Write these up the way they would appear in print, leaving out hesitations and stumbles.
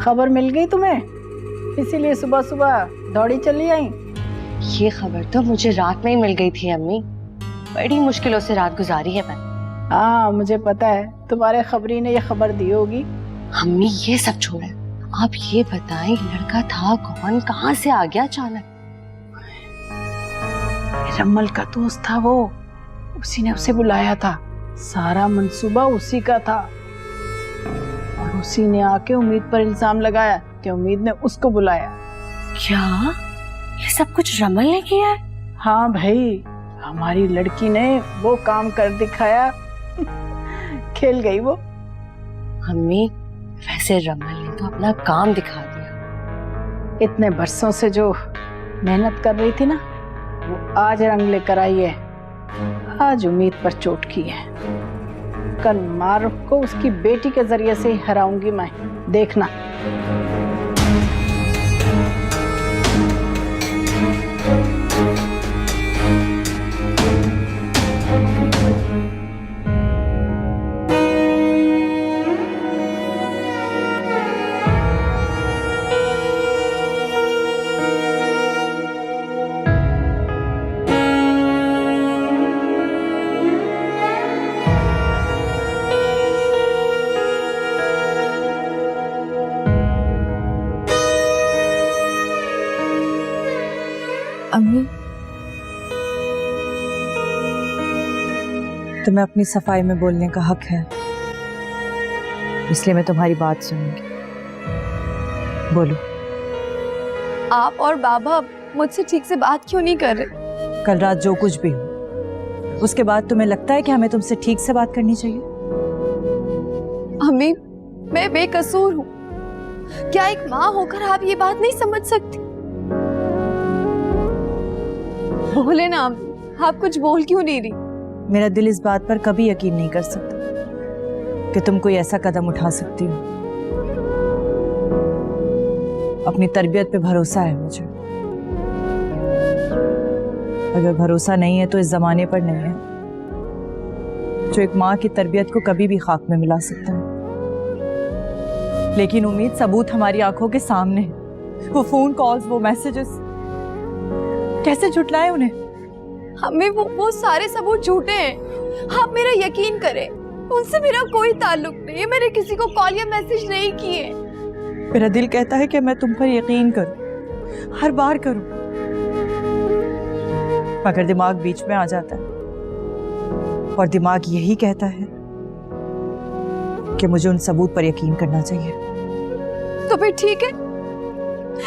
खबर मिल गई तुम्हें, इसीलिए सुबह सुबह दौड़ी चली आई? ये खबर तो मुझे रात में ही मिल गई थी अम्मी, बड़ी मुश्किलों से रात गुजारी है मैंने। हाँ मुझे पता है, तुम्हारे खबरी ने ये खबर दी होगी। अम्मी ये सब छोड़े, आप ये बताएं लड़का था कौन, कहाँ से आ गया अचानक? रम्मल का दोस्त था वो, उसी ने उसे बुलाया था, सारा मंसूबा उसी का था और उसी ने आके उम्मीद पर इल्जाम लगाया कि उम्मीद ने उसको बुलाया। क्या ये सब कुछ रमल ने किया है? हाँ भाई, हमारी लड़की ने वो काम कर दिखाया। खेल गई वो। अम्मी वैसे रमल ने तो अपना काम दिखा दिया। इतने बरसों से जो मेहनत कर रही थी ना, वो आज रंग लेकर आई है। आज उम्मीद पर चोट की है, कल मारूफ को उसकी बेटी के जरिए से ही हराऊंगी मैं, देखना। अम्मी, तुम्हें अपनी सफाई में बोलने का हक है, इसलिए मैं तुम्हारी बात सुनूंगी। बोलो। आप और बाबा मुझसे ठीक से बात क्यों नहीं कर रहे? कल रात जो कुछ भी हो, उसके बाद तुम्हें लगता है कि हमें तुमसे ठीक से बात करनी चाहिए? अम्मी, मैं बेकसूर हूँ। क्या एक माँ होकर आप ये बात नहीं समझ सकती? बोले ना, आप कुछ बोल क्यों नहीं रही? मेरा दिल इस बात पर कभी यकीन नहीं कर सकता कि तुम कोई ऐसा कदम उठा सकती हो। अपनी तरबियत पे भरोसा है मुझे, अगर भरोसा नहीं है तो इस जमाने पर नहीं है जो एक माँ की तरबियत को कभी भी खाक में मिला सकता है। लेकिन उम्मीद, सबूत हमारी आंखों के सामने है। वो फोन कॉल्स, वो मैसेजेस, कैसे झुटलाएं उन्हें? हमें वो सारे सबूत झूठे हैं। आप मेरा यकीन करें, उनसे मेरा कोई ताल्लुक नहीं है। मैंने किसी को कॉल या मैसेज नहीं किए। मेरा दिल कहता है कि मैं तुम पर यकीन करूं, हर बार करूं, मगर दिमाग बीच में आ जाता है और दिमाग यही कहता है कि मुझे उन सबूत पर यकीन करना चाहिए। तो फिर ठीक है,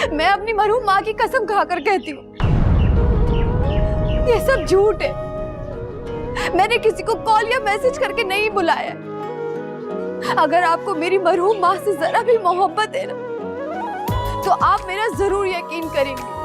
मैं अपनी मरहूम माँ की कसम खाकर कहती हूँ, ये सब झूठ है। मैंने किसी को कॉल या मैसेज करके नहीं बुलाया। अगर आपको मेरी मरहूम माँ से जरा भी मोहब्बत है ना, तो आप मेरा जरूर यकीन करेंगे।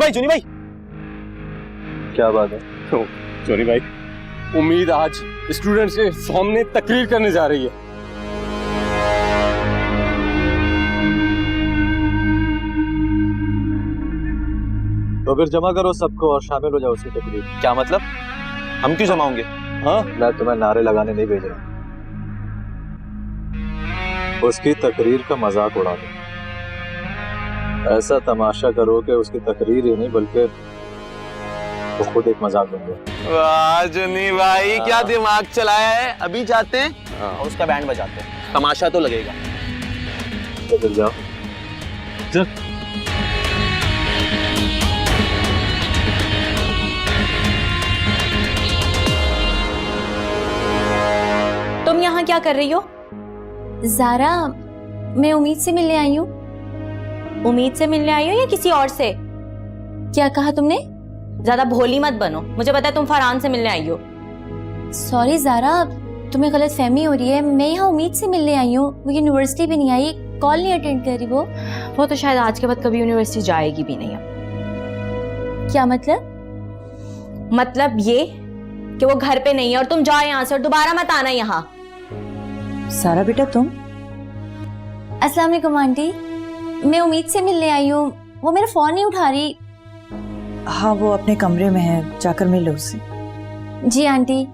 जुनी भाई क्या बात है? जुनी भाई, उम्मीद आज स्टूडेंट्स के सामने तकरीर करने जा रही है। तो फिर जमा करो सबको और शामिल हो जाओ उसकी तकरीर। क्या मतलब? हम क्यों जमाओगे? हाँ, मैं तुम्हें नारे लगाने नहीं भेज रहा, उसकी तकरीर का मजाक उड़ा दो। ऐसा तमाशा करो कि उसकी तकरीर ही नहीं बल्कि वो खुद एक मजाक बन गया। वाह जुनी भाई, क्या दिमाग चलाया है। अभी जाते हैं और उसका बैंड बजाते हैं, तमाशा तो लगेगा। तो फिर जाओ। चल। तुम यहाँ क्या कर रही हो? ज़ारा, मैं उम्मीद से मिलने आई हूँ। उम्मीद से मिलने आई हो या किसी और से? क्या कहा तुमने? ज्यादा भोली मत बनो, मुझे पता है तुम फरहान से मिलने आई हो। सॉरी ज़ारा, तुम्हें गलत फहमी हो रही है। मैं यहाँ उम्मीद से मिलने आई हूँ, वो यूनिवर्सिटी भी नहीं आई, कॉल नहीं अटेंड कर रही। वो तो शायद आज के बाद कभी यूनिवर्सिटी जाएगी भी नहीं। क्या मतलब? मतलब ये कि वो घर पे नहीं है और तुम जाओ यहाँ से और दोबारा मत आना यहाँ। सारा बेटा तुम? अस्सलाम वालेकुम आंटी, मैं उम्मीद से मिलने आई हूँ, वो मेरा फोन नहीं उठा रही। हाँ वो अपने कमरे में है, जाकर मिल लो उससे। जी आंटी।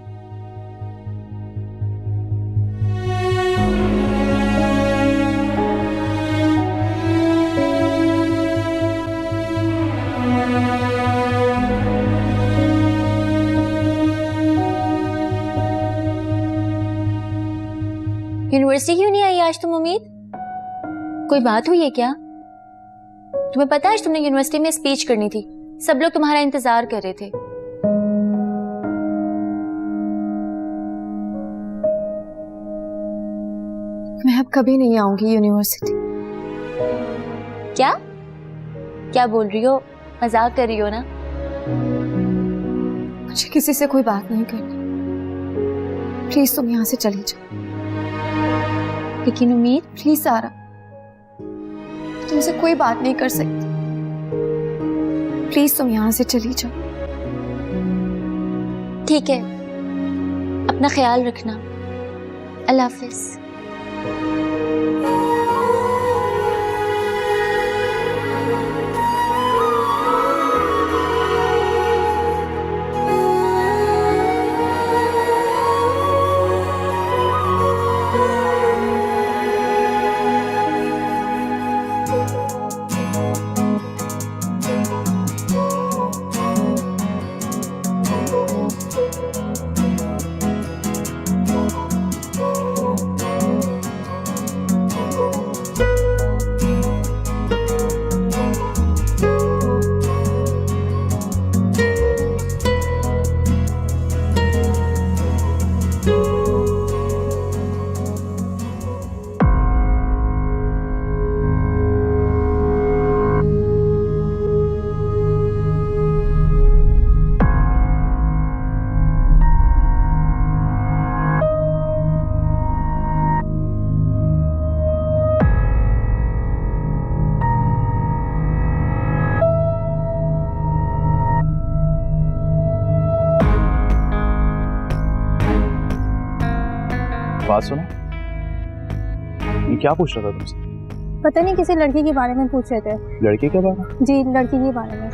यूनिवर्सिटी क्यों नहीं आई आज तुम उम्मीद? कोई बात हुई है क्या? तुम्हें पता है आज तुमने यूनिवर्सिटी में स्पीच करनी थी, सब लोग तुम्हारा इंतजार कर रहे थे। मैं अब कभी नहीं आऊंगी यूनिवर्सिटी। क्या क्या बोल रही हो? मजाक कर रही हो ना? मुझे किसी से कोई बात नहीं करनी, प्लीज तुम यहाँ से चली जाओ। लेकिन उम्मीद, प्लीज सारा, तुमसे कोई बात नहीं कर सकती, प्लीज तुम यहाँ से चली जाओ। ठीक है, अपना ख्याल रखना, अल्लाह हाफिज। बात सुनो, ये क्या पूछ रहा था तुमसे? पता नहीं किसी लड़की के बारे में पूछ रहे थे। लड़की के बारे में? जी, लड़की के बारे में।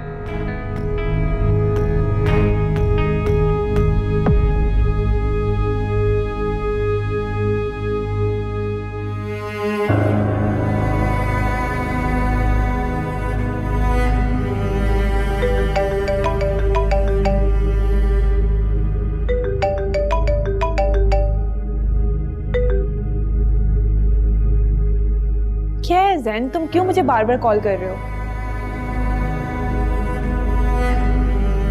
क्या है ज़ैन, तुम क्यों मुझे बार बार कॉल कर रहे हो?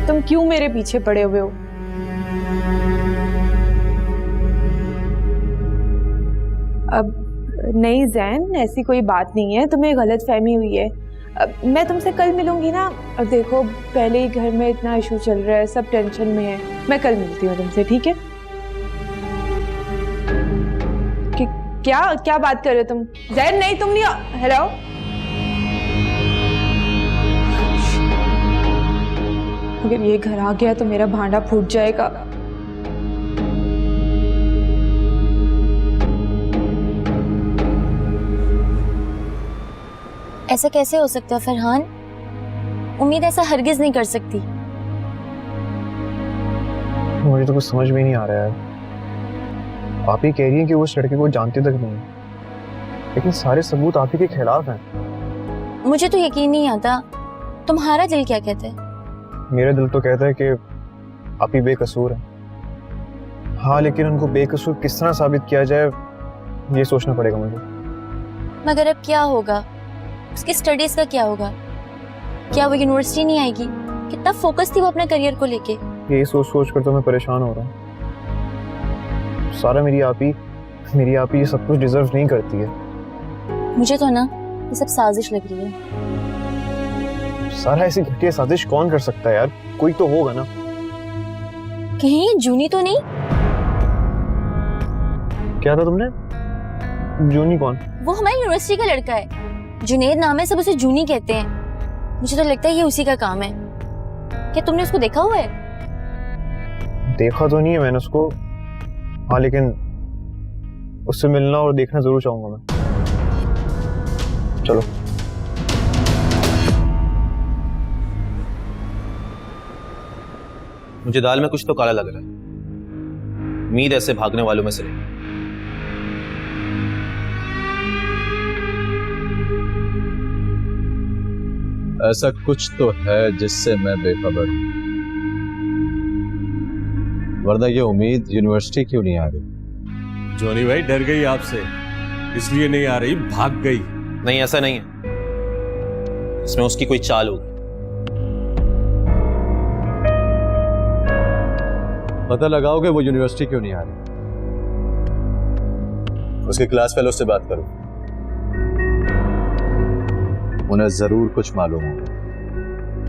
तुम क्यों मेरे पीछे पड़े हुए हो? अब नहीं ज़ैन, ऐसी कोई बात नहीं है, तुम्हें गलत फहमी हुई है। अब मैं तुमसे कल मिलूंगी ना। अब देखो, पहले ही घर में इतना इशू चल रहा है, सब टेंशन में है। मैं कल मिलती हूँ तुमसे, ठीक है? क्या क्या बात कर रहे हो तुम? ज़ैन नहीं, तुम नहीं। हेलो, अगर ये घर आ गया तो मेरा भांडा फूट जाएगा। ऐसा कैसे हो सकता है फरहान? उम्मीद ऐसा हरगिज नहीं कर सकती। मुझे तो कुछ समझ में नहीं आ रहा है। आप ही कह रही हैं कि वो उस लड़के को जानती तक नहीं, लेकिन सारे सबूत आप ही के खिलाफ हैं। मुझे तो यकीन नहीं आता। तुम्हारा दिल क्या कहता है? मेरा दिल तो कहता है कि आप ही बेकसूर हैं। हाँ, लेकिन उनको बेकसूर किस तरह साबित किया जाए, ये सोचना पड़ेगा मुझे। मगर अब क्या होगा? उसकी स्टडीज का क्या होगा? क्या वो यूनिवर्सिटी नहीं आएगी? कितना फोकस थी वो अपने करियर को लेके। यही सोच सोच कर तो मैं परेशान हो रहा हूँ। सारा मेरी आप ही ये सब कुछ डिजर्व नहीं करती है। मुझे तो ना ये सब साजिश लग रही है। सारा ऐसी घटिया साजिश कौन कर सकता है यार? कोई तो होगा ना। कहीं जूनी तो नहीं? क्या था तुमने? जूनी कौन? वो हमारी यूनिवर्सिटी का लड़का है, जुनेद नाम है, सब उसे जूनी कहते हैं। मुझे तो लगता है ये उसी का काम है। क्या तुमने उसको देखा हुआ है? देखा तो नहीं है मैंने उसको, हाँ, लेकिन उससे मिलना और देखना जरूर चाहूंगा मैं। चलो। मुझे दाल में कुछ तो काला लग रहा है। उम्मीद ऐसे भागने वालों में से नहीं। ऐसा कुछ तो है जिससे मैं बेखबर हूं, वरना ये उम्मीद यूनिवर्सिटी क्यों नहीं आ रही? जॉनी भाई डर गई आपसे, इसलिए नहीं आ रही, भाग गई। नहीं, ऐसा नहीं है। इसमें उसकी कोई चाल होगी। पता लगाओ कि वो यूनिवर्सिटी क्यों नहीं आ रही। उसके क्लास फेलो से बात करो, उन्हें जरूर कुछ मालूम होगा।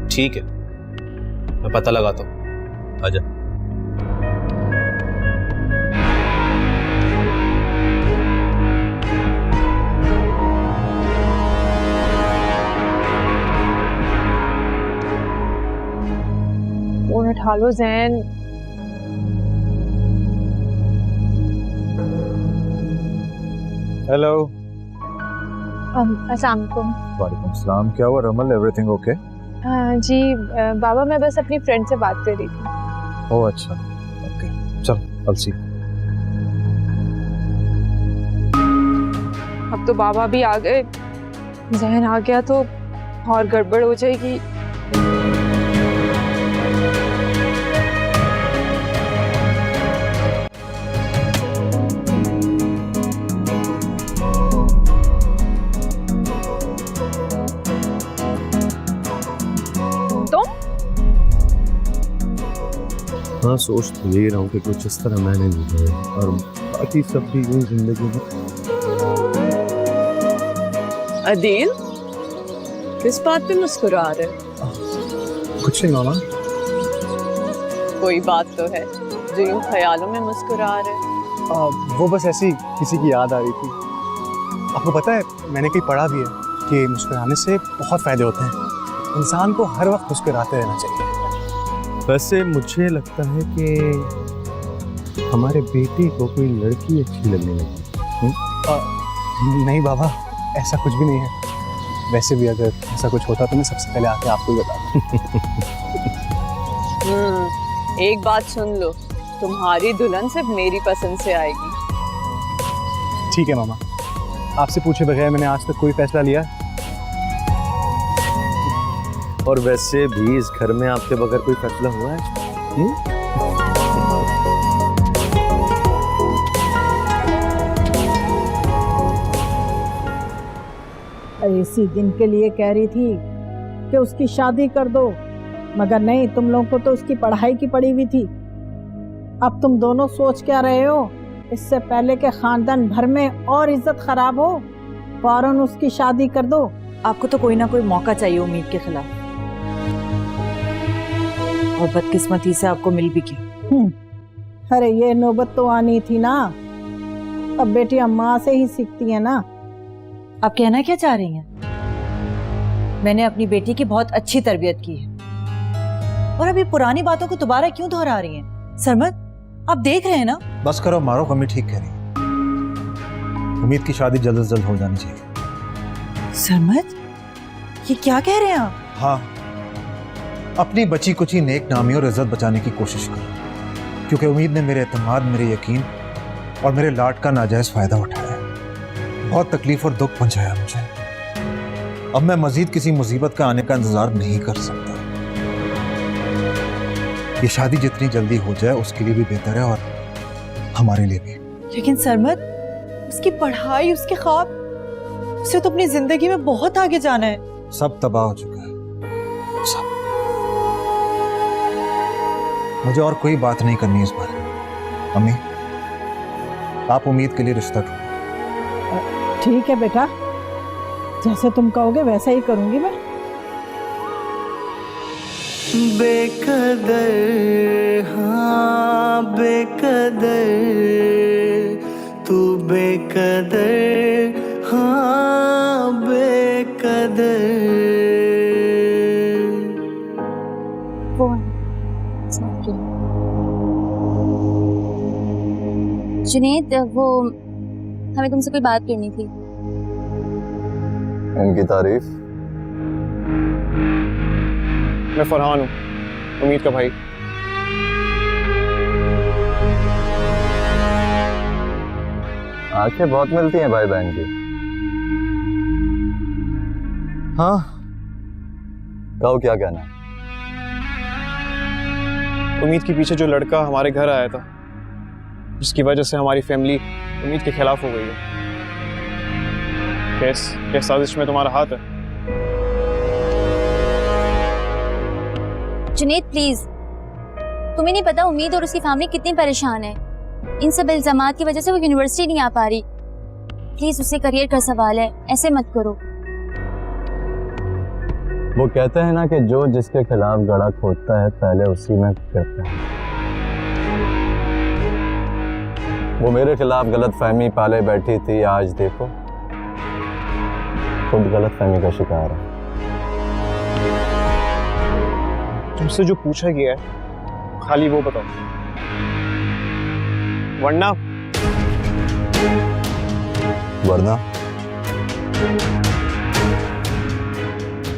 ठीक है, मैं पता लगाता हूं। आजा। फोन उठा लो जैन। हेलो। अस्सलाम वालेकुम। वालेकुम सलाम। क्या हुआ रमल, एवरीथिंग ओके? जी बाबा, मैं बस अपनी फ्रेंड से बात कर रही थी। ओह अच्छा, ओके, चल अलसी। अब तो बाबा भी आ गए, जहन आ गया तो और गड़बड़ हो जाएगी। हाँ, सोच तो यही रहा हूँ कि कुछ इस तरह मैंने भी है और बाकी सब भी यूं जिंदगी में। अदील, किस बात पे मुस्कुरा रहे? कुछ नहीं मामा। कोई बात तो है जो यूं ख्यालों में मुस्कुरा रहे। वो बस ऐसी किसी की याद आ रही थी। आपको पता है, मैंने कहीं पढ़ा भी है कि मुस्कुराने से बहुत फायदे होते हैं। इंसान को हर वक्त मुस्कुराते रहना चाहिए। वैसे मुझे लगता है कि हमारे बेटे को कोई लड़की अच्छी लगने लगी। नहीं बाबा, ऐसा कुछ भी नहीं है। वैसे भी अगर ऐसा कुछ होता तो मैं सबसे पहले आके आपको ही बताता। एक बात सुन लो, तुम्हारी दुल्हन सिर्फ मेरी पसंद से आएगी। ठीक है मामा, आपसे पूछे बगैर मैंने आज तक कोई फैसला लिया? और वैसे भी इस घर में आपके बगैर कोई फैसला हुआ है? इसी दिन के लिए कह रही थी कि उसकी शादी कर दो, मगर नहीं, तुम लोगों को तो उसकी पढ़ाई की पड़ी हुई थी। अब तुम दोनों सोच क्या रहे हो? इससे पहले के खानदान भर में और इज्जत खराब हो, फौरन उसकी शादी कर दो। आपको तो कोई ना कोई मौका चाहिए उम्मीद के खिलाफ, और बदकिस्मती से आपको मिल भी गया। अरे ये नौबत तो आनी थी ना। अब बेटियां माँ से ही सीखती है ना। आप कहना क्या चाह रही हैं? मैंने अपनी बेटी की बहुत अच्छी तरबियत की है, और अभी पुरानी बातों को दोबारा क्यों दोहरा रही हैं? सरमद, आप देख रहे हैं ना। बस करो, मारो, कमी ठीक कह रही है। उम्मीद की शादी जल्द से जल्द हो जानी चाहिए। सरमद, ये क्या कह रहे हैं आप? हाँ, अपनी बची कुची नेक नामी और इज्जत बचाने की कोशिश करो, क्योंकि उम्मीद ने मेरे एतमाद, मेरे यकीन और मेरे लाड का नाजायज फायदा उठाया है। बहुत तकलीफ और दुख पहुंचाया मुझे। अब मैं मजीद किसी मुसीबत का आने का इंतजार नहीं कर सकता। ये शादी जितनी जल्दी हो जाए उसके लिए भी बेहतर है और हमारे लिए भी। लेकिन सरमद, उसकी पढ़ाई, उसके ख्वाब, उसे तो अपनी जिंदगी में बहुत आगे जाना है। सब तबाह हो चुका है, सब। मुझे और कोई बात नहीं करनी इस बारे में। अम्मी, आप उम्मीद के लिए रिश्ता ढूंढो। ठीक है बेटा, जैसे तुम कहोगे वैसा ही करूंगी मैं। बेकदर, हाँ बेकदर, तू बेकदर, हाँ बेकदर। वो जुनैद, वो हमें तुमसे कोई बात करनी थी। इनकी तारीफ। मैं फरहान हूँ, उम्मीद का भाई। आंखें बहुत मिलती हैं भाई बहन की। हाँ, कहो क्या कहना है? उम्मीद के पीछे जो लड़का हमारे घर आया था, जिसकी वजह से हमारी फैमिली उम्मीद के खिलाफ हो गई है, क्या साजिश में तुम्हारा हाथ है? जुनैद प्लीज, तुम्हें नहीं पता उम्मीद और उसकी फैमिली कितनी परेशान है। इन सब इल्जामात की वजह से वो यूनिवर्सिटी नहीं आ पा रही। प्लीज, उससे करियर का सवाल है, ऐसे मत करो। वो कहते हैं ना कि जो जिसके खिलाफ गड़ा खोदता है पहले उसी में गिरता है। वो मेरे खिलाफ गलत फहमी पाले बैठी थी, आज देखो खुद गलत फहमी का शिकार है। तुमसे जो पूछा गया है खाली वो बताओ, वरना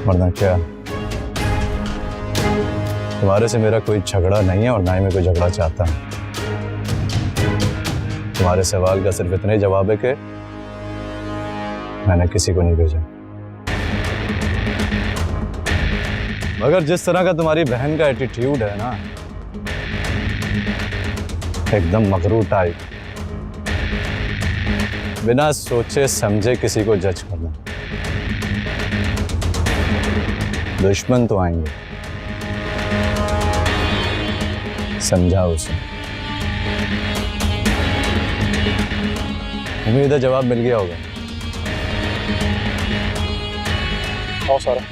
वरना क्या? तुम्हारे से मेरा कोई झगड़ा नहीं है और ना ही मैं कोई झगड़ा चाहता हूं। तुम्हारे सवाल का सिर्फ इतना ही जवाब है कि मैंने किसी को नहीं भेजा। मगर जिस तरह का तुम्हारी बहन का एटीट्यूड है ना, एकदम मगरूर टाइप, बिना सोचे समझे किसी को जज करना। दुश्मन तो आएंगे, समझा उसे। उम्मीद है जवाब मिल गया होगा। आओ सारा।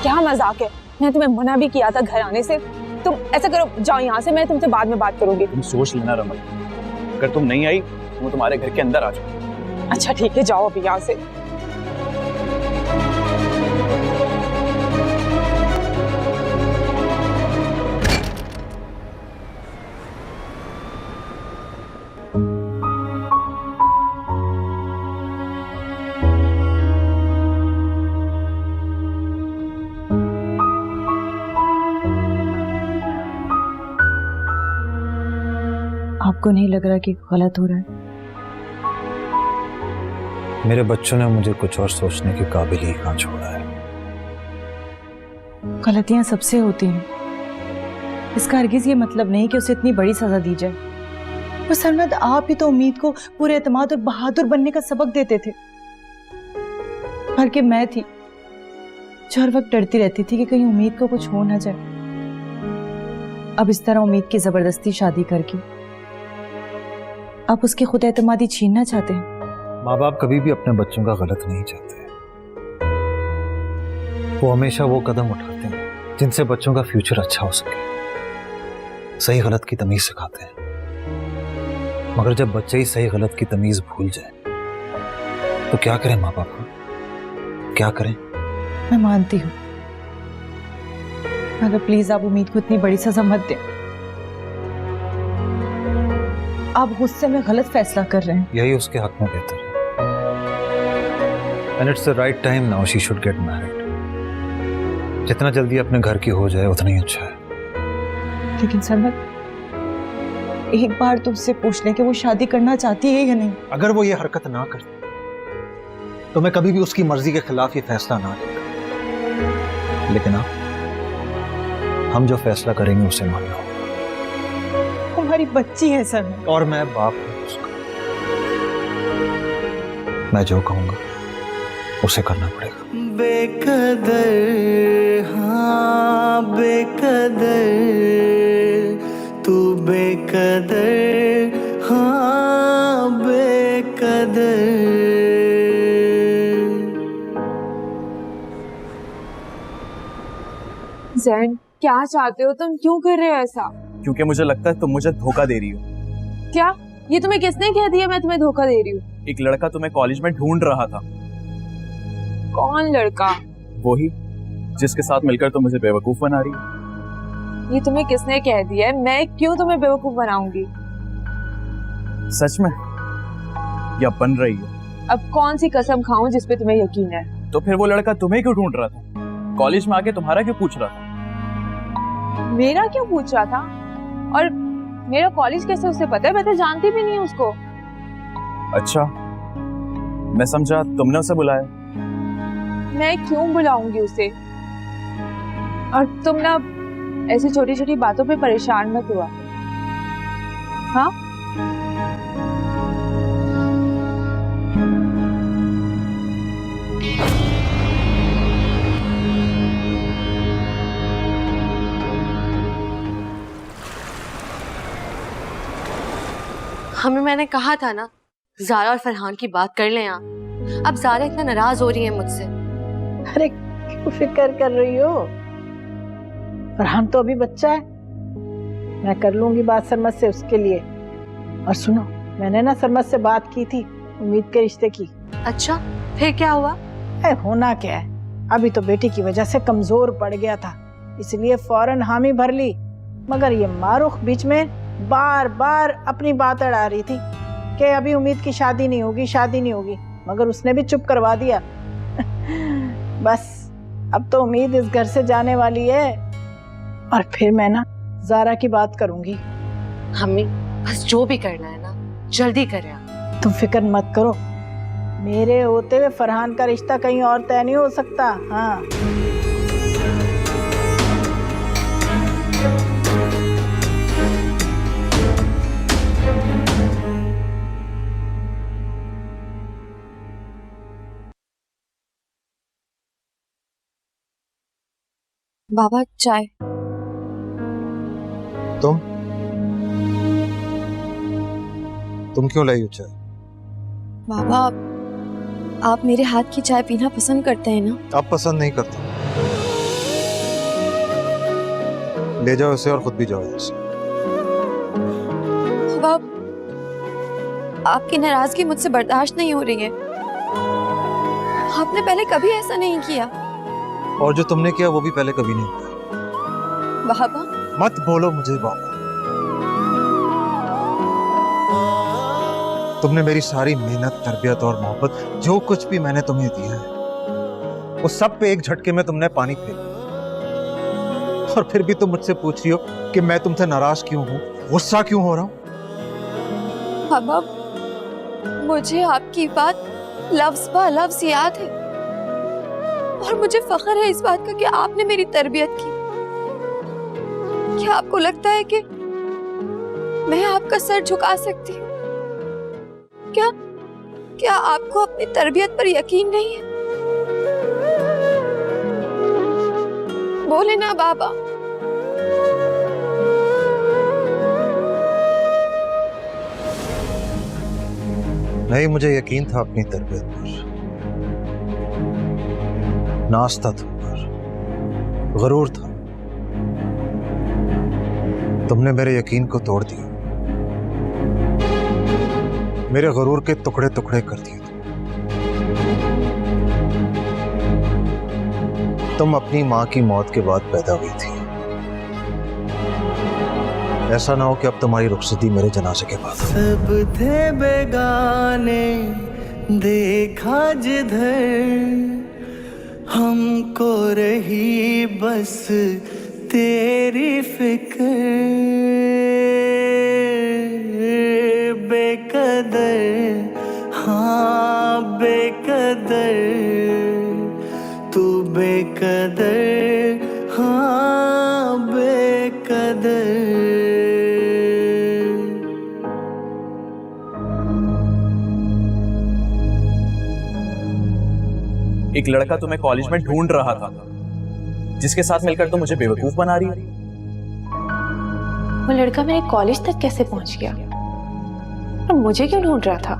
क्या मजाक है? मैं तुम्हें मना भी किया था घर आने से। तुम ऐसा करो, जाओ यहाँ से, मैं तुमसे बाद में बात करूंगी। तुम सोच लेना रमन, अगर तुम नहीं आई तो मैं तुम्हारे घर के अंदर आ जाऊँ। अच्छा ठीक है, जाओ अभी यहाँ से। आपको नहीं लग रहा कि गलत हो रहा है? मेरे बच्चों ने मुझे कुछ और सोचने के काबिल ही कहाँ छोड़ा है। गलतियां सबसे होती हैं, इसका हरगिज ये मतलब नहीं कि उसे इतनी बड़ी सजा दी जाए। और सरमद, आप ही तो उम्मीद को पूरे एतमाद और बहादुर बनने का सबक देते थे, बल्कि मैं थी जो हर वक्त डरती रहती थी कि कहीं उम्मीद को कुछ हो ना जाए। अब इस तरह उम्मीद की जबरदस्ती शादी करके आप उसकी खुद एतमादी छीनना चाहते हैं। माँ बाप कभी भी अपने बच्चों का गलत नहीं चाहते। वो हमेशा वो कदम उठाते हैं जिनसे बच्चों का फ्यूचर अच्छा हो सके, सही गलत की तमीज सिखाते हैं। मगर जब बच्चे ही सही गलत की तमीज भूल जाए तो क्या करें माँ बाप? क्या करें? मैं मानती हूँ, मगर प्लीज आप उम्मीद को इतनी बड़ी सजा मत दें। आप गुस्से में गलत फैसला कर रहे हैं। यही उसके हक में बेहतर है। And it's the right time now she should get married. जितना जल्दी अपने घर की हो जाए उतना ही अच्छा है। लेकिन सरमद, एक बार तो उससे पूछ लें कि वो शादी करना चाहती है या नहीं। अगर वो ये हरकत ना करती तो मैं कभी भी उसकी मर्जी के खिलाफ ये फैसला ना लेता। लेकिन अब हम जो फैसला करेंगे उसे मानना होगा। हमारी बच्ची है सरमद, और मैं बाप हूं उसका। मैं जो कहूंगा उसे करना पड़ेगा। बेकदर, हाँ बेकदर। जैन, क्या चाहते हो तुम? क्यों कर रहे हो ऐसा? क्योंकि मुझे लगता है तुम मुझे धोखा दे रही हो। क्या? ये तुम्हें किसने कह दिया मैं तुम्हें धोखा दे रही हूँ? एक लड़का तुम्हें कॉलेज में ढूंढ रहा था। कौन लड़का? वही जिसके साथ मिलकर तुम मुझे बेवकूफ बना रही हो। ये तुम्हें किसने कह दिया है? मैं क्यों तुम्हें बेवकूफ बनाऊंगी? सच में या बन रही हो? अब कौन सी कसम खाऊं जिस पे तुम्हें यकीन है? तो फिर वो लड़का तुम्हें क्यों ढूंढ रहा था? कॉलेज में आके तुम्हारा क्यों पूछ रहा था? मेरा क्यों पूछ रहा था? और मेरा कॉलेज कैसे उसे पता है? मैं तो जानती भी नहीं उसको। अच्छा, मैं समझा तुमने उसे बुलाया। मैं क्यों बुलाऊंगी उसे? और तुम ना ऐसी छोटी छोटी बातों पे परेशान मत हुआ। हाँ, हमें मैंने कहा था ना ज़ारा और फरहान की बात कर लें आप। अब ज़ारा इतना नाराज हो रही है मुझसे। अरे क्यों फिक्र कर रही हो? फरहान तो अभी बच्चा है, मैं कर लूंगी बात सरमद से उसके लिए। और सुनो, मैंने ना सरमद से बात की थी उम्मीद के रिश्ते की। अच्छा, फिर क्या हुआ? होना क्या है, अभी तो बेटी की वजह से कमजोर पड़ गया था, इसलिए फौरन हामी भर ली। मगर ये मारूख बीच में बार बार अपनी बात अड़ा रही थी कि अभी उम्मीद की शादी नहीं होगी, शादी नहीं होगी, मगर उसने भी चुप करवा दिया। बस अब तो उम्मीद इस घर से जाने वाली है और फिर मैं ना ज़ारा की बात करूंगी। हमें बस जो भी करना है ना जल्दी करें आप। तुम फिक्र मत करो, मेरे होते हुए फरहान का रिश्ता कहीं और तय नहीं हो सकता। हाँ, बाबा चाय। तुम क्यों लाई हो चाय? बाबा आप मेरे हाथ की चाय पीना पसंद करते हैं ना? अब पसंद नहीं करता। ले जाओ इसे और खुद भी जाओ इसे। बाबा आपकी नाराजगी मुझसे बर्दाश्त नहीं हो रही है। आपने पहले कभी ऐसा नहीं किया। और जो तुमने किया वो भी पहले कभी नहीं किया। बाबा मत बोलो मुझे बाबा। तुमने मेरी सारी मेहनत, तरबियत और मोहब्बत, जो कुछ भी मैंने तुम्हें दिया है, वो सब पे एक झटके में तुमने पानी फेंक दिया। और फिर भी तुम मुझसे पूछ रही हो कि मैं तुमसे नाराज क्यों हूं, गुस्सा क्यों हो रहा हूं? बाबा मुझे आपकी बात लफ्ज बा लफ्ज याद है और मुझे फख्र है इस बात का कि आपने मेरी तरबियत की। क्या आपको लगता है कि मैं आपका सर झुका सकती हूँ? क्या आपको अपनी तरबियत पर यकीन नहीं है? बोले ना बाबा। नहीं, मुझे यकीन था अपनी तरबियत पर, नाज था तुम पर, गरूर था। तुमने मेरे यकीन को तोड़ दिया, मेरे गरूर के टुकड़े टुकड़े कर दिए। तुम अपनी माँ की मौत के बाद पैदा हुई थी। ऐसा ना हो कि अब तुम्हारी रुखसती मेरे जनाजे के बाद। सब थे बेगाने देखा जिधर, हमको रही बस तेरी फिक्र। बेकदर, हाँ बेकदर, तू बेकदर, हाँ बेकदर। एक लड़का तुम्हें कॉलेज में ढूंढ रहा था, जिसके साथ मिलकर तुम मुझे बेवकूफ बना रही हो। वो लड़का मेरे कॉलेज तक कैसे पहुंच गया और मुझे क्यों ढूंढ रहा था?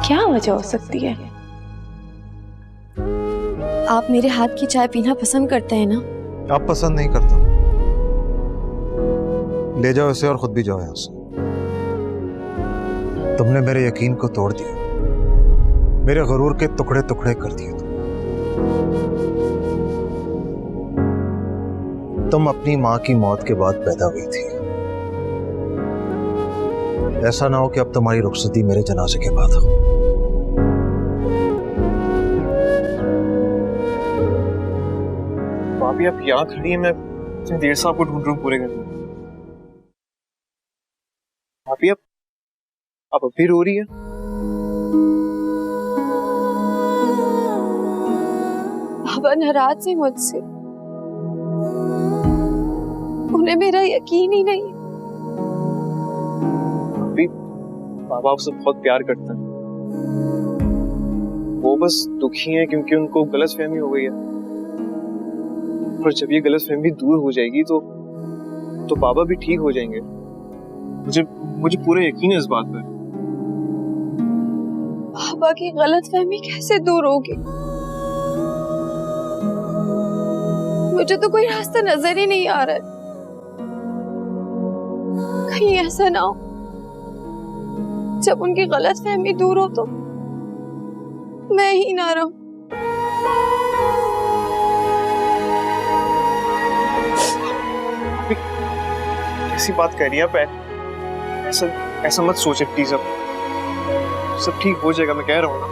क्या वजह हो सकती है? आप मेरे हाथ की चाय पीना पसंद करते हैं ना? आप पसंद नहीं करता, ले जाओ इसे और खुद भी जाओ यहां से। तुमने मेरे यकीन को तोड़ दिया, मेरे गुरूर के टुकड़े टुकड़े कर दिए। तुम अपनी मां की मौत के बाद पैदा हुई थी, ऐसा ना हो कि अब तुम्हारी रुखसती मेरे जनाजे के बाद हो। भाभी आप यहाँ खड़ी है, मैं इतनी देर से आपको ढूंढ रहा हूँ पूरे घर में। भाभी आप अभी रो रही है? बाबा नाराज है मुझसे, उन्हें मेरा यकीन ही नहीं। भाभी बाबा आपसे बहुत प्यार करते हैं, वो बस दुखी हैं क्योंकि उनको गलतफहमी हो गई है। और जब ये गलतफहमी दूर हो जाएगी तो बाबा भी ठीक हो जाएंगे। मुझे पूरा यकीन है इस बात पे। बाबा की गलतफहमी कैसे दूर होगी? मुझे तो कोई रास्ता नजर ही नहीं आ रहा है। कहीं ऐसा ना हो जब उनकी गलतफहमी दूर हो तो मैं ही ना रहूं। ऐसी बात कह रही है आप, ऐसा मत सोचे प्लीज। अब सब ठीक हो जाएगा, मैं कह रहा हूँ ना।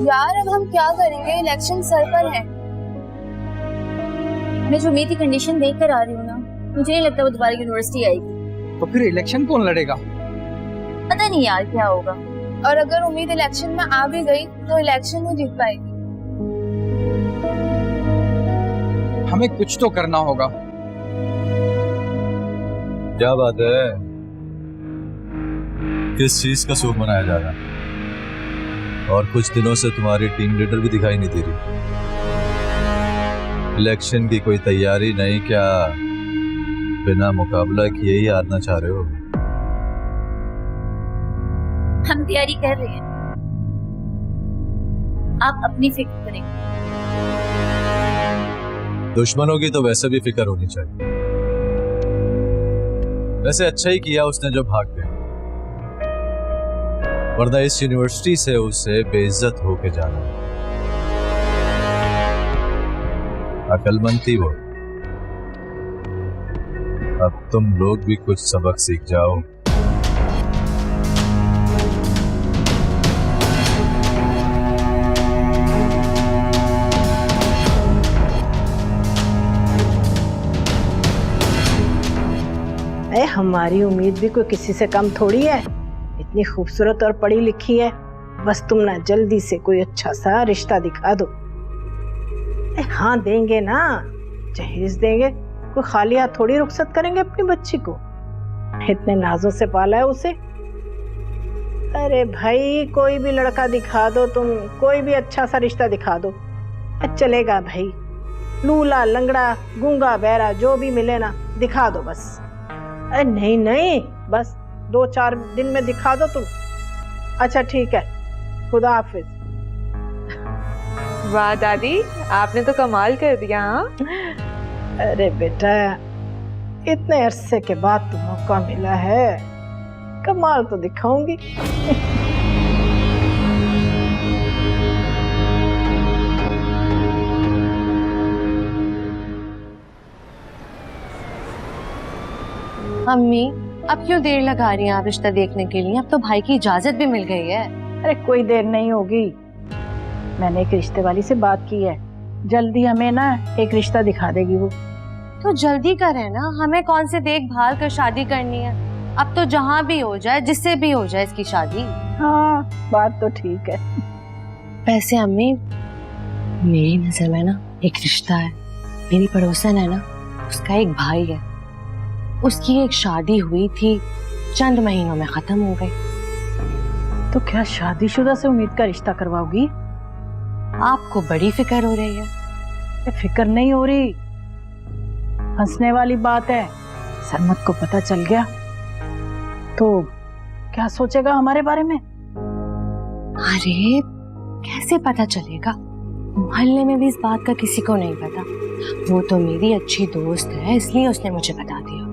यार अब हम क्या करेंगे, इलेक्शन सर पर है। मैं जो उम्मीद की कंडीशन देख कर आ रही हूँ ना, मुझे नहीं लगता वो दोबारा यूनिवर्सिटी आएगी। तो फिर इलेक्शन कौन लड़ेगा? पता नहीं यार क्या होगा। और अगर उम्मीद इलेक्शन में आ भी गई तो इलेक्शन वो जीत पाएगी। हमें कुछ तो करना होगा। क्या बात है, किस चीज का शुभ मनाया जा रहा है? और कुछ दिनों से तुम्हारी टीम लीडर भी दिखाई नहीं दे रही। इलेक्शन की कोई तैयारी नहीं क्या? बिना मुकाबला किए ही हारना चाह रहे हो? हम तैयारी कर रहे हैं, आप अपनी फिक्र करें। दुश्मनों की तो वैसे भी फिक्र होनी चाहिए। वैसे अच्छा ही किया उसने जो भाग गया, वरना इस यूनिवर्सिटी से उसे बेइज्जत होके जाना। अकलमंद थी वो। अब तुम लोग भी कुछ सबक सीख जाओ। हमारी उम्मीद भी कोई किसी से कम थोड़ी है, इतनी खूबसूरत और पढ़ी लिखी है। बस तुम ना जल्दी से कोई अच्छा सा रिश्ता दिखा दो। हाँ देंगे ना, जहेज देंगे, कोई खाली हाथ थोड़ी रुखसत करेंगे अपनी बच्ची को। इतने नाजों से पाला है उसे। अरे भाई कोई भी लड़का दिखा दो तुम, कोई भी अच्छा सा रिश्ता दिखा दो, चलेगा भाई। लूला लंगड़ा गूंगा बहरा जो भी मिले ना दिखा दो बस। अरे नहीं नहीं, बस 2-4 दिन में दिखा दो तुम। अच्छा ठीक है, खुदा हाफिज। वाह दादी, आपने तो कमाल कर दिया। हाँ? अरे बेटा, इतने अरसे के बाद तो मौका मिला है, कमाल तो दिखाऊंगी। अम्मी अब क्यों देर लगा रही हैं आप रिश्ता देखने के लिए? अब तो भाई की इजाजत भी मिल गई है। अरे कोई देर नहीं होगी, मैंने एक रिश्ते वाली से बात की है, जल्दी हमें ना एक रिश्ता दिखा देगी वो। तो जल्दी करें ना, हमें कौन से देखभाल कर शादी करनी है? अब तो जहाँ भी हो जाए, जिससे भी हो जाए इसकी शादी। हाँ बात तो ठीक है। वैसे अम्मी मेरी नजर में ना एक रिश्ता है, मेरी पड़ोसन है ना, उसका एक भाई है, उसकी एक शादी हुई थी, चंद महीनों में खत्म हो गई। तो क्या शादीशुदा से उम्मीद का रिश्ता करवाओगी? आपको बड़ी फिक्र हो रही है। फिक्र नहीं हो रही, हंसने वाली बात है। सरमत को पता चल गया तो क्या सोचेगा हमारे बारे में? अरे कैसे पता चलेगा? मोहल्ले में भी इस बात का किसी को नहीं पता। वो तो मेरी अच्छी दोस्त है, इसलिए उसने मुझे बता दिया।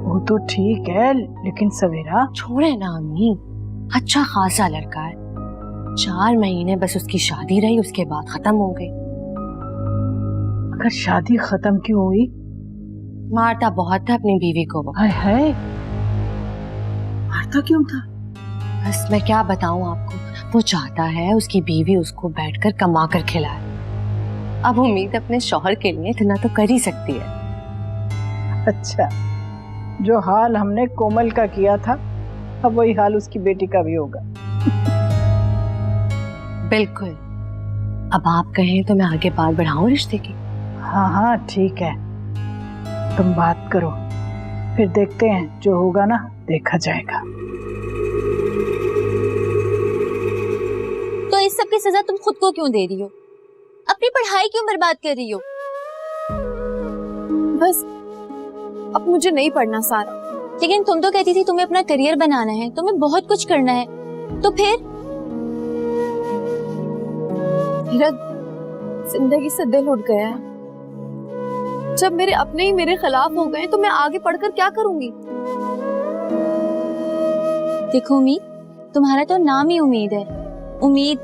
वो तो ठीक है, लेकिन सवेरा छोड़े ना अम्मी, अच्छा खासा लड़का है। 4 महीने बस उसकी शादी रही, उसके बाद खत्म हो गई। अगर शादी खत्म क्यों हुई? मारता बहुत था अपनी बीवी को वो। हाय हाय, मारता क्यों था? बस मैं क्या बताऊं आपको, वो चाहता है उसकी बीवी उसको बैठकर कमा कर खिलाए। अब उम्मीद अपने शौहर के लिए इतना तो कर ही सकती है। अच्छा, जो हाल हमने कोमल का किया था, अब वही हाल उसकी बेटी का भी होगा। बिल्कुल। अब आप कहें तो मैं आगे बात बढ़ाऊं रिश्ते की? हाँ हाँ ठीक है, तुम बात करो, फिर देखते हैं, जो होगा ना देखा जाएगा। तो इस सब की सजा तुम खुद को क्यों दे रही हो? अपनी पढ़ाई क्यों बर्बाद कर रही हो? बस अब मुझे नहीं पढ़ना सारा। लेकिन तुम तो कहती थी तुम्हें अपना करियर बनाना है, तुम्हें बहुत कुछ करना है, तो फिर? मेरा जिंदगी से दिल उठ गया है। जब मेरे अपने ही मेरे खिलाफ हो गए तो मैं आगे पढ़कर क्या करूंगी? देखो उम्मीद, तुम्हारा तो नाम ही उम्मीद है, उम्मीद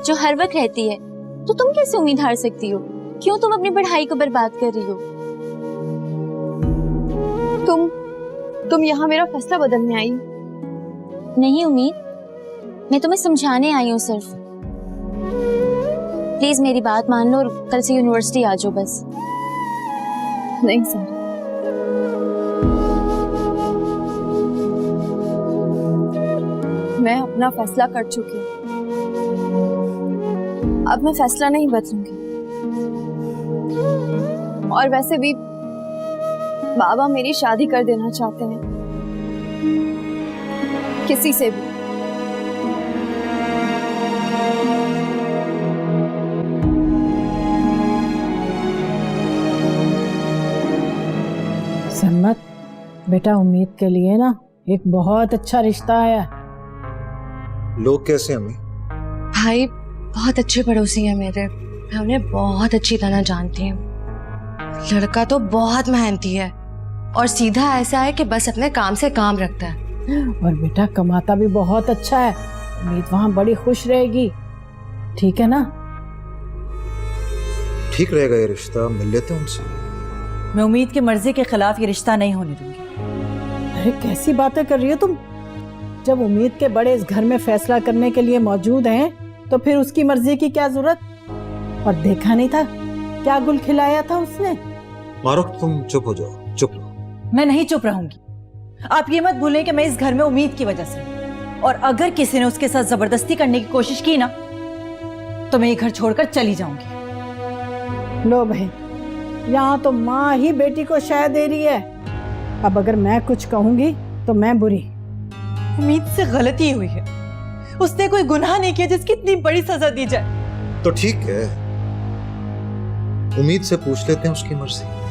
जो हर वक्त रहती है। तो तुम कैसे उम्मीद हार सकती हो? क्यों तुम अपनी पढ़ाई को बर्बाद कर रही हो? तुम यहाँ मेरा फैसला बदलने आई? नहीं उम्मीद, मैं तुम्हें समझाने आई हूँ सिर्फ। प्लीज मेरी बात मान लो और कल से यूनिवर्सिटी आ जाओ बस। नहीं सर, मैं अपना फैसला कर चुकी हूँ, अब मैं फैसला नहीं बदलूंगी। और वैसे भी बाबा मेरी शादी कर देना चाहते हैं किसी से भी। सरमत, बेटा उम्मीद के लिए ना एक बहुत अच्छा रिश्ता आया। लोग कैसे अम्मी? भाई बहुत अच्छे पड़ोसी हैं मेरे, मैं उन्हें बहुत अच्छी तरह जानती हूँ। लड़का तो बहुत मेहनती है और सीधा ऐसा है कि बस अपने काम से काम रखता है। और बेटा कमाता भी बहुत अच्छा है, उम्मीद वहाँ बड़ी खुश रहेगी। ठीक है ना? ठीक रहेगा ये रिश्ता, मिल लेते हैं उनसे। मैं उम्मीद की मर्जी के खिलाफ ये रिश्ता नहीं होने दूंगी। अरे कैसी बातें कर रही हो तुम? जब उम्मीद के बड़े इस घर में फैसला करने के लिए मौजूद हैं, तो फिर उसकी मर्जी की क्या जरूरत? और देखा नहीं था क्या गुल खिलाया था उसने? मारुख तुम चुप हो जाओ, चुप रहो। मैं नहीं चुप रहूंगी। आप ये मत भूलें कि मैं इस घर में उम्मीद की वजह से, और अगर किसी ने उसके साथ जबरदस्ती करने की कोशिश की ना, तो मैं ये घर छोड़कर चली जाऊंगी। लो भाई, यहाँ तो माँ ही बेटी को शय दे रही है। अब अगर मैं कुछ कहूंगी तो मैं बुरी। उम्मीद से गलती हुई है, उसने कोई गुनाह नहीं किया जिसकी इतनी बड़ी सजा दी जाए। तो ठीक है, उम्मीद से पूछ लेते हैं उसकी मर्जी।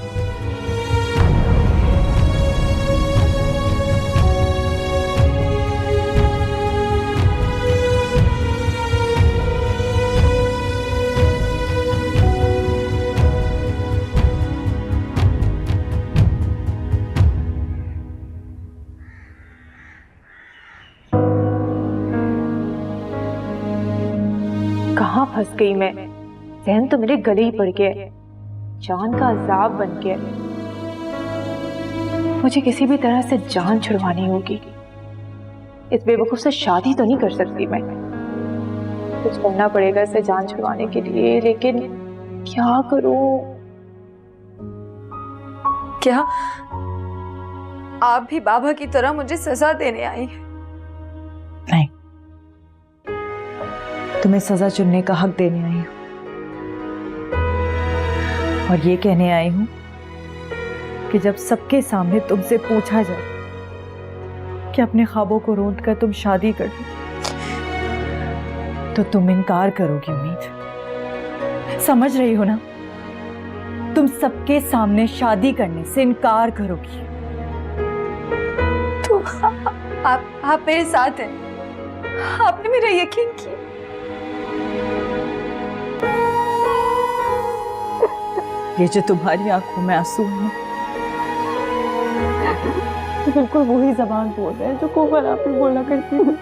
कहाँ फंस गई मैं? जहन तो मेरे गले ही पड़ गया, जान का अजाब बन गया। मुझे किसी भी तरह से जान छुड़वानी होगी। इस बेवकूफ से शादी तो नहीं कर सकती मैं, कुछ करना पड़ेगा इसे जान छुड़वाने के लिए। लेकिन क्या करूं? क्या आप भी बाबा की तरह मुझे सजा देने आई? नहीं, तुम्हें सजा चुनने का हक देने आई हूं, और ये कहने आई हूं कि जब सबके सामने तुमसे पूछा जाए कि अपने ख्वाबों को रोंद कर तुम शादी कर दो, तो तुम इनकार करोगी उम्मीद? समझ रही हो ना? तुम सबके सामने शादी करने से इनकार करोगी। तो आप मेरे साथ हैं, आपने मेरा यकीन किया। ये जो तुम्हारी आंखों में आंसू हैं, तो बिल्कुल वही जबान बोल रहे हैं जो कोमल आप ही बोला करती थी।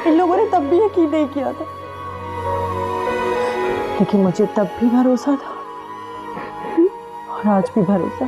इन लोगों ने तब भी यकीन नहीं किया था, लेकिन मुझे तब भी भरोसा था और आज भी भरोसा।